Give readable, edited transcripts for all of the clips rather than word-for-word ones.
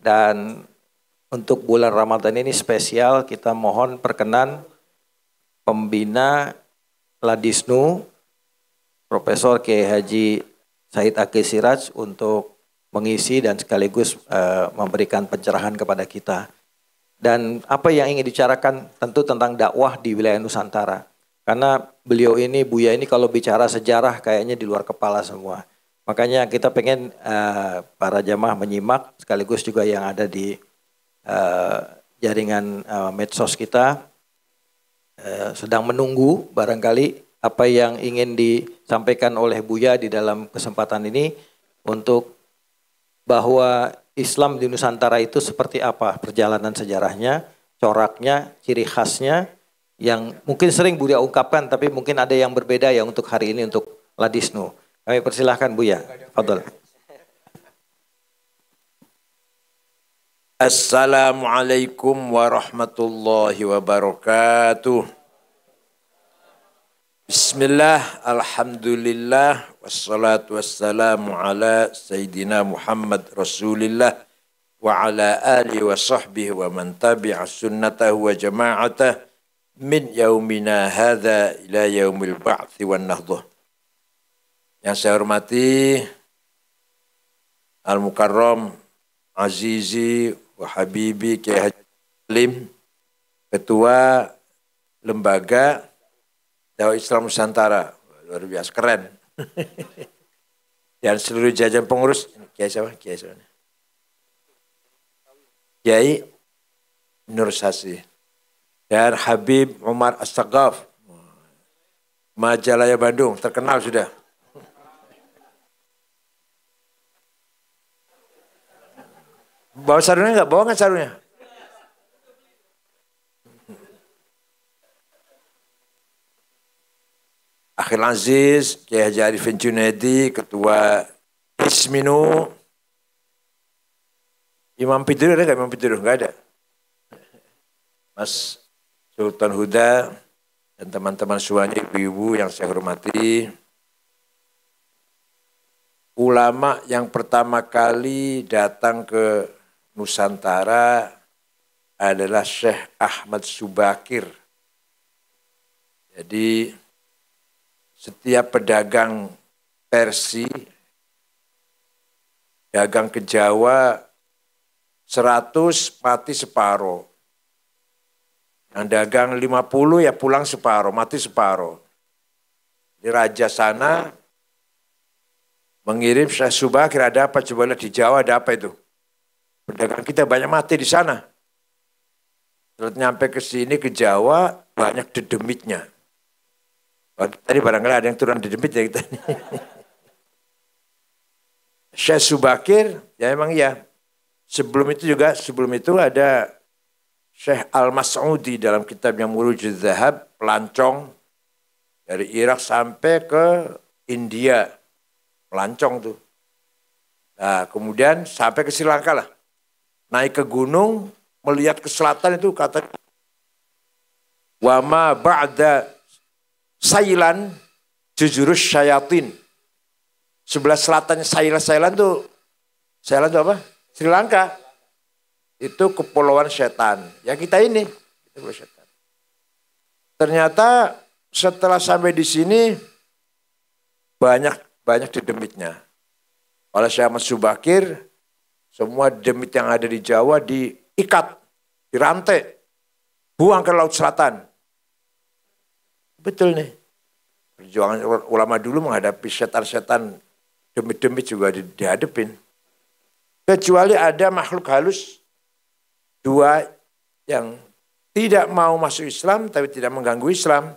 Dan untuk bulan Ramadan ini spesial, kita mohon perkenan pembina Ladisnu Profesor Kiai Haji Said Aqil Siraj untuk mengisi dan sekaligus memberikan pencerahan kepada kita. Dan apa yang ingin dibicarakan tentu tentang dakwah di wilayah Nusantara. Karena beliau ini, Buya ini kalau bicara sejarah kayaknya di luar kepala semua. Makanya kita pengen para jamaah menyimak sekaligus juga yang ada di jaringan medsos kita sedang menunggu barangkali apa yang ingin disampaikan oleh Buya di dalam kesempatan ini untuk bahwa Islam di Nusantara itu seperti apa perjalanan sejarahnya, coraknya, ciri khasnya yang mungkin sering Buya ungkapkan tapi mungkin ada yang berbeda ya untuk hari ini untuk Ladisnu. Kami persilahkan Buya. Fadhol. Assalamualaikum warahmatullahi wabarakatuh. Bismillah, alhamdulillah, wassalatu wassalamu ala Sayyidina Muhammad Rasulillah wa ala alihi wa sahbihi wa man tabi'a sunnatahu wa jama'atah min yaumina hadha ila yaumil ba'thi wan nahduh. Yang saya hormati Al-Mukarram Azizi wa Habibi Kiai Haji Salim, Ketua Lembaga Dakwah Islam Nusantara, luar biasa keren. Dan seluruh jajaran pengurus, Kiai siapa? Kiai Nur Sasi dan Habib Umar As-Saghaf, Majalaya Bandung, terkenal sudah. Bawa sarungnya enggak? Bawa kan sarungnya? Akhil Aziz, Kiai Haji Arifin Junaidi, Ketua Isminu. Imam Pidru ada enggak? Imam Pidru enggak ada. Mas Sultan Huda dan teman-teman semuanya, ibu-ibu yang saya hormati. Ulama yang pertama kali datang ke Nusantara adalah Syekh Ahmad Subakir. Jadi setiap pedagang Persi, dagang ke Jawa 100 mati separuh. Yang dagang 50 ya pulang separuh, mati separuh. Di raja sana mengirim Syekh Subakir, ada apa? Coba lihat di Jawa ada apa itu? Pedagang kita banyak mati di sana. Terus nyampe ke sini ke Jawa banyak dedemitnya. Tadi barangkali ada yang turun dedemit ya kita. Syekh Subakir ya memang ya. Sebelum itu ada Syekh Al-Mas'udi dalam kitabnya Murujuz Zahab, pelancong dari Irak sampai ke India. Pelancong tuh. Nah, kemudian sampai ke Sri Lanka lah. Naik ke gunung, melihat ke selatan itu kata wa ma ba'da sailan jujurus syayatin. Sebelah selatannya Sailan tuh apa? Sri Lanka. Itu kepulauan setan. Ya kita ini, kepulauan setan. Ternyata setelah sampai di sini banyak dedemitnya. Oleh Syekh Ahmad Subakir, semua demit yang ada di Jawa diikat, dirantai, buang ke Laut Selatan. Betul nih. Perjuangan ulama dulu menghadapi setan-setan, demit-demit juga dihadapin. Kecuali ada makhluk halus, dua yang tidak mau masuk Islam tapi tidak mengganggu Islam.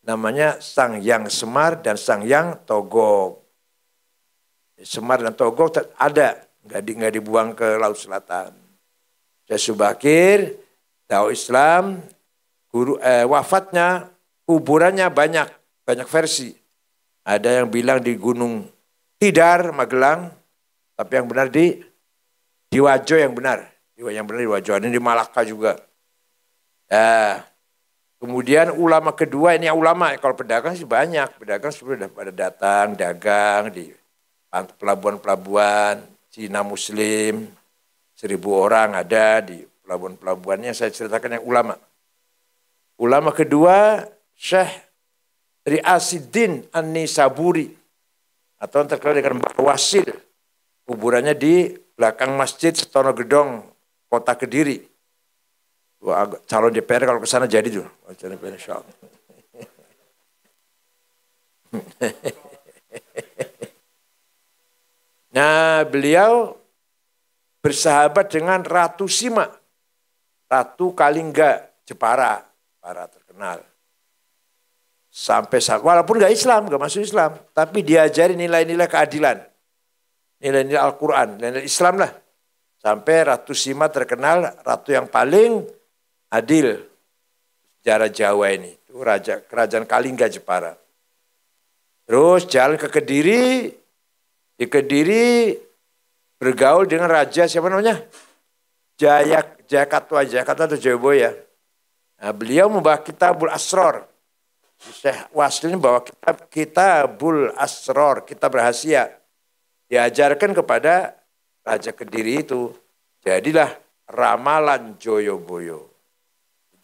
Namanya Sang Hyang Semar dan Sang Hyang Togog. Semar dan Togog ada. Nggak dibuang ke Laut Selatan. Syekh Subakir, dakwah Islam, wafatnya, kuburannya banyak versi. Ada yang bilang di Gunung Tidar, Magelang, tapi yang benar di Wajo yang benar. Yang benar di Wajo, ini di Malaka juga. Kemudian ulama kedua, ini ulama, kalau pedagang sih banyak. Pedagang sudah pada datang, dagang di pelabuhan-pelabuhan, Cina Muslim, 1.000 orang ada di pelabuhan-pelabuhannya, saya ceritakan yang ulama. Ulama kedua, Syekh Ri'asiddin An-Nisaburi, atau yang terkenal dengan Mbah Wasil. Kuburannya di belakang Masjid Setono Gedong, Kota Kediri. Wah, calon DPR kalau ke sana jadi tuh. Calon DPR insya Allah. Nah, beliau bersahabat dengan Ratu Sima, Ratu Kalingga Jepara, para terkenal. Sampai walaupun nggak Islam, nggak masuk Islam, tapi diajari nilai-nilai keadilan, nilai-nilai Al-Quran, nilai Islam lah. Sampai Ratu Sima terkenal ratu yang paling adil sejarah Jawa ini. Itu raja kerajaan Kalingga Jepara. Terus jalan ke Kediri, di Kediri bergaul dengan raja siapa namanya? Jayakatwa atau Jayabaya. Nah, beliau membawa Kitabul Asror. Syekh Wasil ini bawa Kitabul Asror, kitab rahasia. Diajarkan kepada Raja Kediri itu. Jadilah Ramalan Joyoboyo.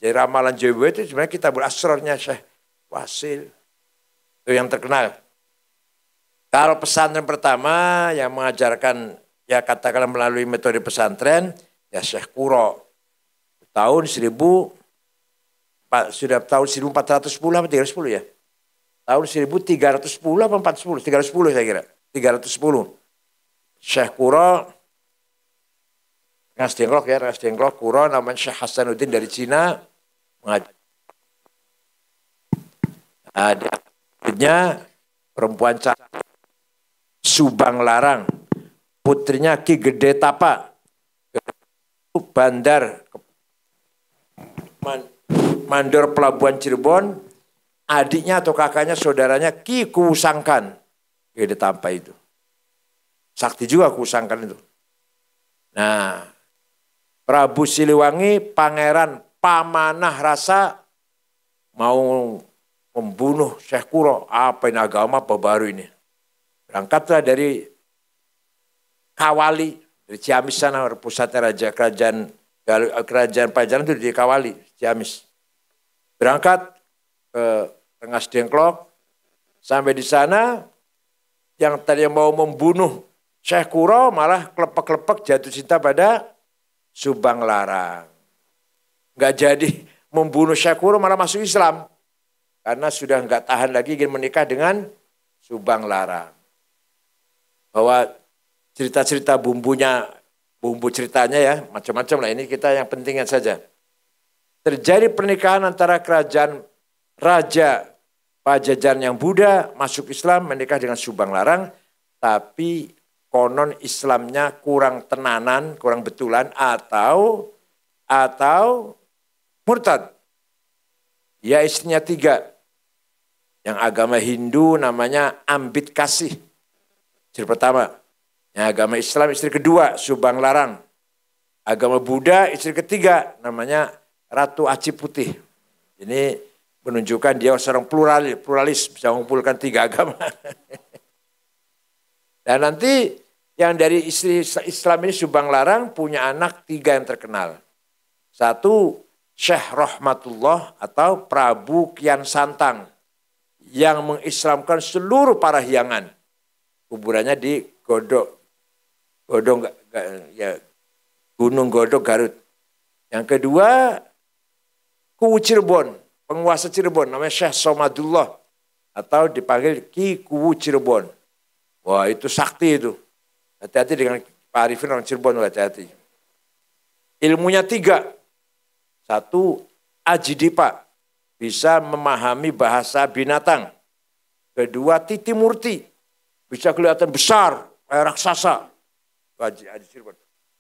Jadi Ramalan Joyoboyo itu sebenarnya Kitabul Asrornya Syekh Wasil. Itu yang terkenal. Kalau pesantren pertama yang mengajarkan, ya katakanlah melalui metode pesantren, ya Syekh Kuro. Sudah tahun 1410 atau 310 ya? Tahun 1310 atau 410? 310 saya kira. 310. Syekh Kuro, Rengas Dengklok, Kuro namanya Syekh Hasanuddin dari Cina. Ada perempuan cantik, Subang Larang, putrinya Ki Gede Tapa, Bandar Mandor Pelabuhan Cirebon, adiknya atau kakaknya saudaranya Ki Kusangkan, Gede Tapa itu. Sakti juga Kusangkan itu. Nah, Prabu Siliwangi, Pangeran Pamanah Rasa mau membunuh Syekh Kuro. Apa ini agama apa baru ini? Berangkatlah dari Kawali, dari Ciamis sana, pusatnya kerajaan Pajajaran itu di Kawali, Ciamis. Berangkat ke Rengas Dengklok, sampai di sana yang tadi mau membunuh Syekh Kuro malah kelepek-kelepek jatuh cinta pada Subang Larang. Nggak jadi membunuh Syekh Kuro malah masuk Islam. Karena sudah nggak tahan lagi ingin menikah dengan Subang Larang. Bahwa cerita-cerita bumbu ceritanya ya macam-macam lah, ini kita yang pentingnya saja. Terjadi pernikahan antara kerajaan Raja Pajajaran yang Buddha masuk Islam menikah dengan Subang Larang, tapi konon Islamnya kurang tenanan, kurang betulan atau murtad. Ya istrinya 3. Yang agama Hindu namanya Ambit Kasih. Istri pertama. Yang agama Islam istri kedua Subang Larang. Agama Buddha istri ketiga namanya Ratu Aci Putih. Ini menunjukkan dia seorang pluralis bisa mengumpulkan 3 agama. Dan nanti yang dari istri Islam ini Subang Larang punya anak 3 yang terkenal. 1 Syekh Rahmatullah atau Prabu Kian Santang yang mengislamkan seluruh parahyangan. Kuburannya di Gunung Godog Garut. Yang kedua Kuwu Cirebon, penguasa Cirebon namanya Syekh Somadullah atau dipanggil Ki Kuwu Cirebon. Wah itu sakti itu. Hati-hati dengan Pak Arifin orang Cirebon, hati-hati. Ilmunya 3. 1 Ajidipa, bisa memahami bahasa binatang. 2 Titi Murti, bisa kelihatan besar kayak raksasa.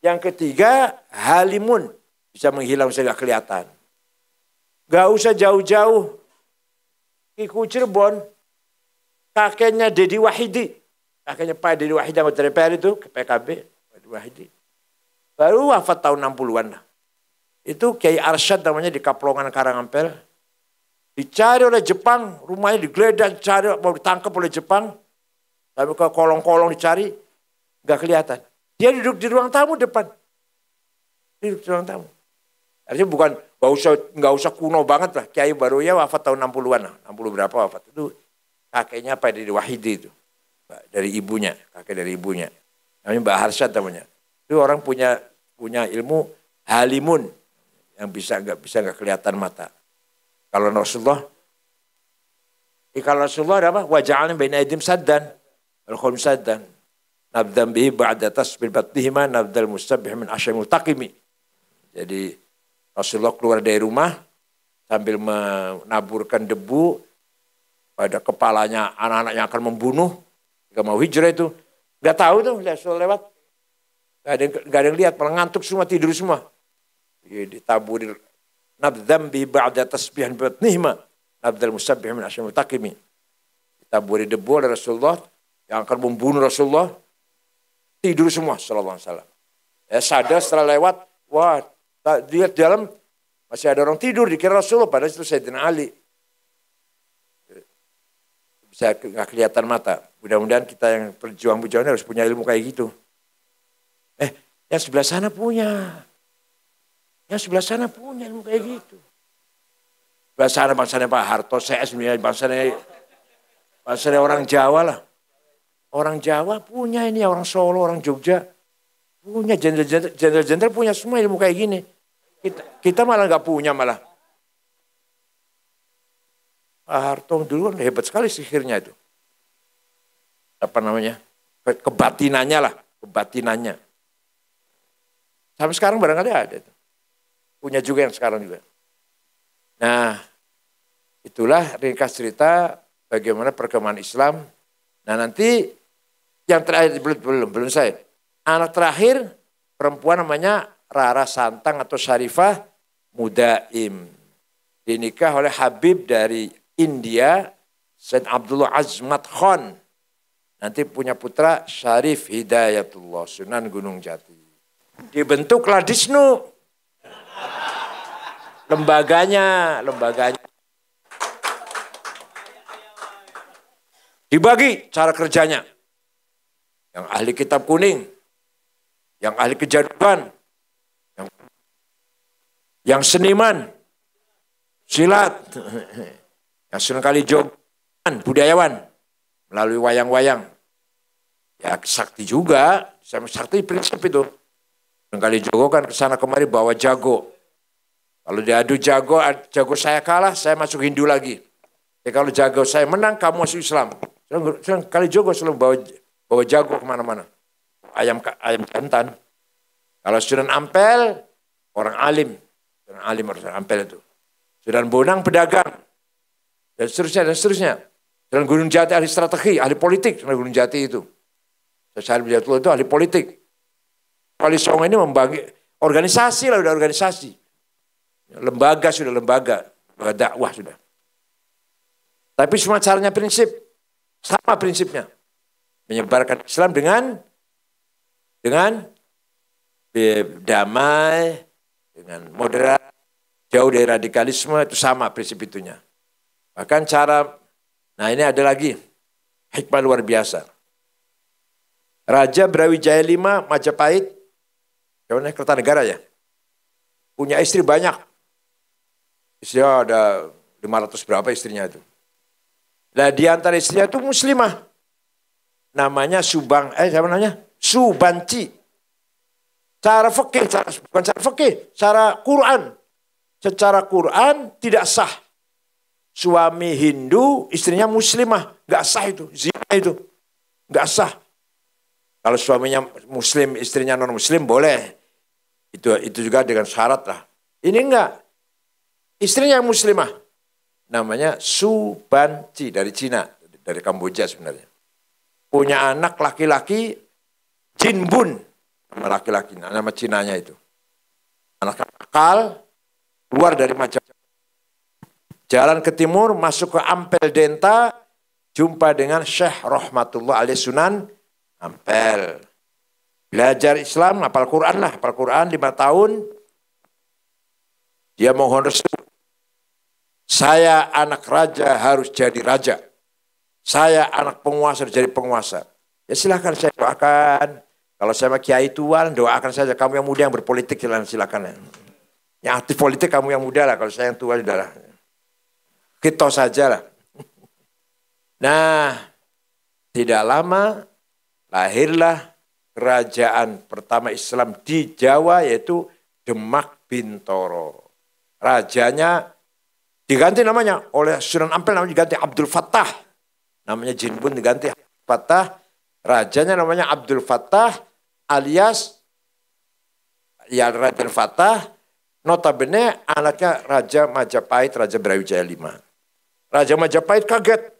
Yang ketiga Halimun, bisa menghilang bisa gak kelihatan. Gak usah jauh-jauh. Kiku Cirebon, kakeknya Dedi Wahidi. Kakeknya Pak Dedi Wahidi anggota DPR itu, ke PKB. Dedi Wahidi. Baru wafat tahun 60-an lah. Itu Kiai Arsyad namanya di Kaplongan Karangampel. Dicari oleh Jepang, rumahnya digeledah, dicari, mau ditangkap oleh Jepang. Tapi ke kolong-kolong dicari, gak kelihatan. Dia duduk di ruang tamu depan. Hidup ruang tamu. Artinya bukan nggak usah kuno banget lah. Kiai Baroya wafat tahun 60-an lah. 60 berapa wafat. Itu kakeknya apa dari Wahidi itu. Dari ibunya, kakek dari ibunya. Namanya Mbak Harsyad namanya. Itu orang punya ilmu halimun yang nggak bisa kelihatan mata. Kalau Rasulullah ada apa? Waja'alna baina aidim saddan, al-khulm saddan. Nabdam bihi ba'da tasbih batihima nabdal mustabbih min asyamul taqimi. Jadi Rasulullah keluar dari rumah sambil menaburkan debu pada kepalanya anak-anak yang akan membunuh. Jika mau hijrah itu. Nggak tahu tuh, Rasulullah lewat. Nggak ada yang lihat, malah ngantuk semua, tidur semua. Ditaburi nabdam bihi ba'da tasbihan batihima nabdal mustabbih min asyamul taqimi. Ditaburi debu oleh Rasulullah yang akan membunuh Rasulullah. Tidur semua sallallahu alaihi wasallam. Sadar setelah lewat, wah, lihat dalam masih ada orang tidur dikira Rasulullah, padahal itu Sayyidina Ali. Bisa nggak kelihatan mata. Mudah-mudahan kita yang berjuang-berjuang harus punya ilmu kayak gitu. Yang sebelah sana punya. Yang sebelah sana punya ilmu kayak gitu. Sebelah sana bangsanya Pak Harto, CS, bangsanya orang Jawa lah. Orang Jawa punya ini, orang Solo, orang Jogja. Punya, jenderal punya semua ilmu kayak gini. Kita malah nggak punya malah. Pak Harto dulu kan hebat sekali sihirnya itu. Apa namanya? Kebatinannya lah, kebatinannya. Sampai sekarang barangkali ada itu. Punya juga yang sekarang juga. Nah, itulah ringkas cerita bagaimana perkembangan Islam. Nah, nanti yang terakhir belum saya. Anak terakhir perempuan namanya Rara Santang atau Syarifah Mudaim. Dinikah oleh Habib dari India, Said Abdullah Azmat Khan. Nanti punya putra Syarif Hidayatullah, Sunan Gunung Jati. Dibentuk Ladisnu. Lembaganya. Dibagi cara kerjanya. Yang ahli kitab kuning, yang ahli kejaduan, yang seniman, silat, yang seringkali jogan, budayawan, melalui wayang-wayang. Ya sakti juga, sama sakti prinsip itu. Seringkali jogo kan kesana kemari bawa jago. Kalau diadu jago saya kalah, saya masuk Hindu lagi. Ya, kalau jago saya menang, kamu masuk Islam. Seringkali jogo selalu bawa jago kemana-mana. Ayam jantan. Kalau Sunan Ampel, orang alim. Sunan alim harus Ampel itu. Sunan Bonang pedagang. Dan seterusnya. Sunan Gunung Jati ahli strategi, ahli politik. Sunan Gunung Jati itu. Syarif Hidayatullah itu ahli politik. Wali Songo ini membagi organisasi lah, udah organisasi. Lembaga dakwah sudah. Tapi semua caranya prinsip. Sama prinsipnya. Menyebarkan Islam dengan damai, dengan moderat, jauh dari radikalisme, itu sama prinsip itunya. Bahkan nah ini ada lagi, hikmah luar biasa. Raja Brawijaya V Majapahit, Kertanegara ya, punya istri banyak. Istrinya ada 500 berapa istrinya itu. Nah di antara istrinya itu muslimah. Namanya Subanci. Cara fikih, bukan cara fikih, cara Quran. Secara Quran tidak sah. Suami Hindu, istrinya muslimah. Nggak sah itu, zina itu. Nggak sah. Kalau suaminya muslim, istrinya non muslim boleh. Itu juga dengan syarat lah. Ini enggak. Istrinya muslimah. Namanya Subanci dari Cina, dari Kamboja sebenarnya. Punya anak laki-laki Jinbun, nama laki-laki, nama Cinanya itu. Anak nakal, keluar dari Majapahit. Jalan ke timur, masuk ke Ampel Denta, jumpa dengan Syekh Rahmatullah alaih Sunan Ampel. Belajar Islam, hafal Quran 5 tahun. Dia mohon restu. Saya anak raja harus jadi raja. Saya anak penguasa harus jadi penguasa. Ya silahkan saya doakan. Kalau saya sama kiai tua, doakan saja kamu yang muda yang berpolitik silakan. Yang aktif politik kamu yang muda lah, kalau saya yang tua sudah lah. Kita saja lah. Nah, tidak lama lahirlah kerajaan pertama Islam di Jawa yaitu Demak Bintoro. Rajanya diganti namanya oleh Sunan Ampel, namanya diganti Abdul Fattah. Namanya Jin pun diganti Fattah. Rajanya namanya Abdul Fattah alias ya Raden Fattah. Notabene anaknya Raja Majapahit, Raja Brawijaya V. Raja Majapahit kaget.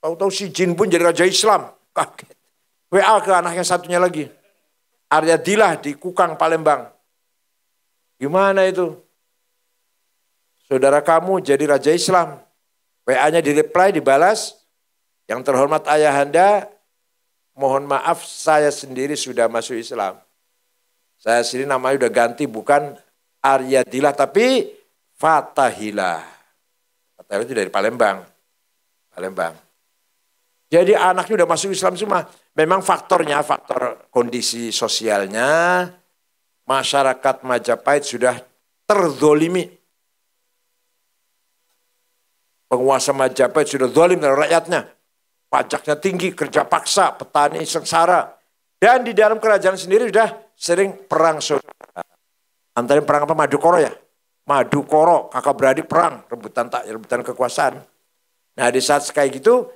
Tahu-tahu si Jin pun jadi Raja Islam. Kaget. WA ke anaknya satunya lagi. Aryadilah di Kukang, Palembang. Gimana itu? Saudara kamu jadi Raja Islam. WA-nya di-reply, dibalas. Yang terhormat ayahanda, mohon maaf saya sendiri sudah masuk Islam. Saya sendiri namanya udah ganti, bukan Aryadilah tapi Fathahilah. Fathahilah itu dari Palembang. Jadi anaknya udah masuk Islam semua. Memang faktornya, faktor kondisi sosialnya, masyarakat Majapahit sudah terzolimi. Penguasa Majapahit sudah zolim terhadap rakyatnya. Pajaknya tinggi, kerja paksa, petani sengsara. Dan di dalam kerajaan sendiri sudah sering perang saudara. Antara perang apa? Madukoro ya? Madukoro, kakak beradik perang, rebutan kekuasaan. Nah di saat kayak gitu,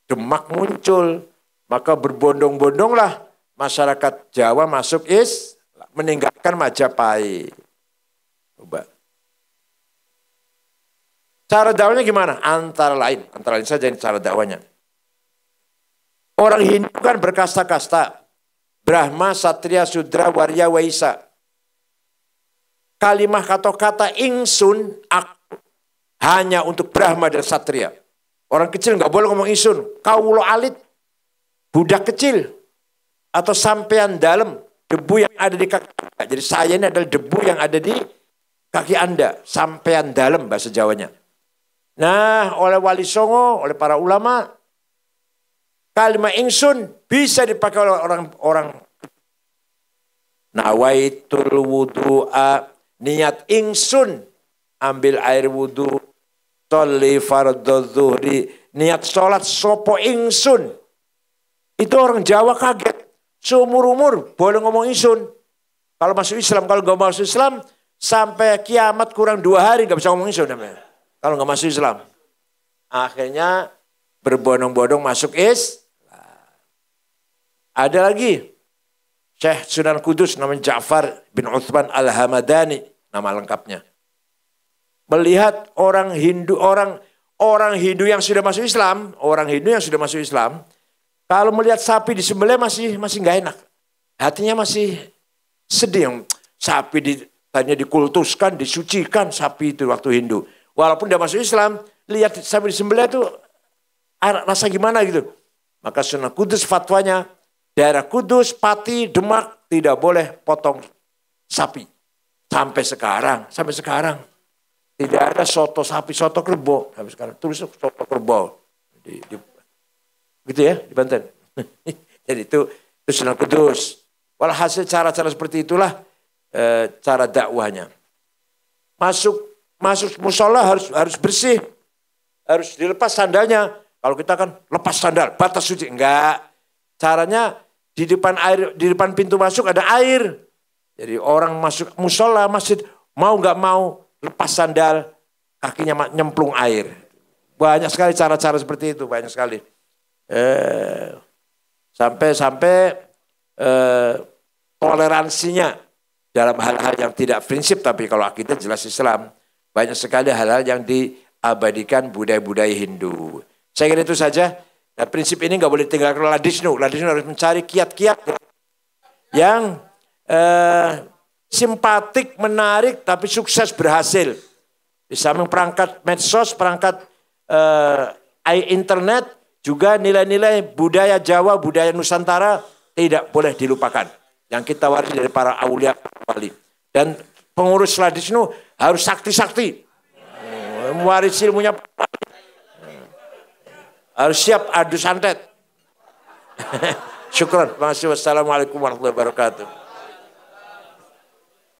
Demak muncul. Maka berbondong-bondonglah masyarakat Jawa masuk meninggalkan Majapahit. Coba. Cara dakwahnya gimana? Antara lain saja ini cara dakwahnya. Orang Hindu kan berkasta-kasta. Brahma, Satria, Sudra, Warya, Waisa. Kalimah kata-kata ingsun, aku, hanya untuk Brahma dan Satria. Orang kecil nggak boleh ngomong ingsun. Kaulo alit, budak kecil. Atau sampean dalam, debu yang ada di kaki Anda. Jadi saya ini adalah debu yang ada di kaki Anda. Sampean dalam bahasa Jawanya. Nah, oleh Wali Songo, oleh para ulama, kalimat ingsun bisa dipakai oleh orang-orang. Nawaitul wudu'a, niat ingsun, ambil air wudu, sholli fardhu zuhri, niat sholat sopo ingsun. Itu orang Jawa kaget. Seumur-umur boleh ngomong ingsun. Kalau masuk Islam, kalau nggak masuk Islam, sampai kiamat kurang 2 hari nggak bisa ngomong ingsun. Kalau nggak masuk Islam. Akhirnya berbondong-bondong masuk Ada lagi Syekh Sunan Kudus namanya Ja'far bin Uthman Al-Hamadani, nama lengkapnya. Melihat orang Hindu yang sudah masuk Islam, kalau melihat sapi disembelih masih nggak enak. Hatinya masih sedih. Sapi tadinya dikultuskan, disucikan sapi itu waktu Hindu. Walaupun dia masuk Islam, lihat sapi disembelih itu rasa gimana gitu. Maka Sunan Kudus fatwanya, daerah Kudus, Pati, Demak tidak boleh potong sapi. Sampai sekarang. Tidak ada soto sapi, soto kerbau. Sampai sekarang tulis soto kerbau. Gitu ya, di Banten. Jadi itu Sunan Kudus. Walhasil cara-cara seperti itulah cara dakwahnya. Masuk musola harus bersih. Harus dilepas sandalnya. Kalau kita kan lepas sandal, batas suci. Enggak. Caranya di depan pintu masuk ada air. Jadi orang masuk musola, masjid, mau nggak mau lepas sandal, kakinya nyemplung air. Banyak sekali cara-cara seperti itu, banyak sekali. Sampai toleransinya dalam hal-hal yang tidak prinsip, tapi kalau akidah jelas Islam. Banyak sekali hal-hal yang diabadikan budaya-budaya Hindu. Saya kira itu saja. Nah, prinsip ini nggak boleh tinggalkan Ladisnu. Ladisnu harus mencari kiat-kiat yang simpatik, menarik, tapi sukses berhasil. Di samping perangkat medsos, perangkat internet, juga nilai-nilai budaya Jawa, budaya Nusantara tidak boleh dilupakan. Yang kita warisi dari para aulia wali. Dan pengurus Ladisnu harus sakti-sakti. Mewarisi ilmunya. Harus siap adu santet. Syukran. Terima kasih. Wassalamualaikum warahmatullahi wabarakatuh.